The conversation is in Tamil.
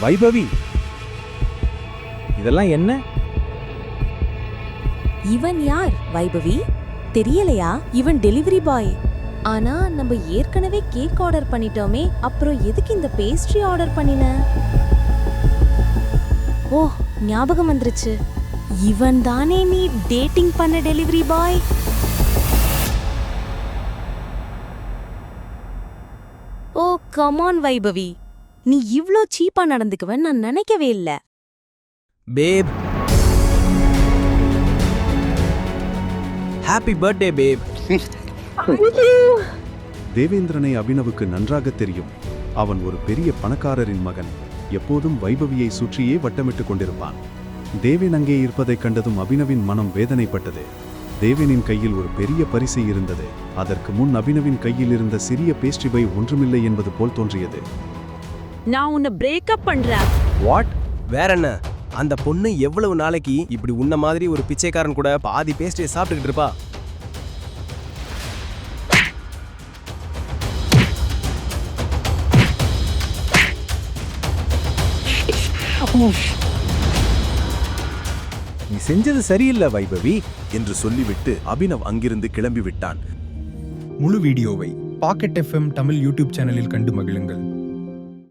வைபவி, இதெல்லாம் என்ன? இவன் யார் வைபவி? தெரியலையா? இவன் டெலிவரி பாய். ஆனா நம்ம ஏற்கனவே கேக் ஆர்டர் பண்ணிட்டோமே, அப்புறம் எதுக்கு இந்த பேஸ்ட்ரி ஆர்டர் பண்ணின? ஓ, ஞாபகம் வந்துருச்சு. இவன் தானே நீ டேட்டிங் பண்ண டெலிவரி பாய்? ஓ கமான் வைபவி, நீ இவ்ளோ சீப்பா நடந்துக்குவன்னு நான் நினைக்கவே இல்ல. பேப், ஹாப்பி பர்த்டே பேப். தேவேந்திரனை அபினவுக்கு நன்றாக தெரியும். அவன் ஒரு பெரிய பணக்காரரின் மகன். எப்போதும் வைபவியை சுற்றியே வட்டமிட்டு கொண்டிருப்பான். தேவேன் அங்கே இருப்பதைக் கண்டதும் அபினவின் மனம் வேதனைப்பட்டது. தேவேனின் கையில் ஒரு பெரிய பரிசு இருந்தது. அதற்கு முன் அபினவின் கையில் இருந்த சிறிய பேஸ்ட்ரி பை ஒன்றுமில்லை என்பது போல் தோன்றியது. நான் உன்னை பிரேக்கப் பண்றேன். வாட்? வேற என்ன? அந்த பொண்ணு எவ்வளவு நாளைக்கு இப்படி உன்ன மாதிரி ஒரு பிச்சைக்காரன் கூட பாதி பேஸ்ட்ரியை சாப்பிட்டுக்கிட்டு இருப்பா? நீ செஞ்சது சரியில்லை வைபவி என்று சொல்லிவிட்டு அபினவ் அங்கிருந்து கிளம்பிவிட்டான். முழு வீடியோவை பாக்கெட் FM தமிழ் யூடியூப் சேனலில் கண்டு மகிழுங்கள்.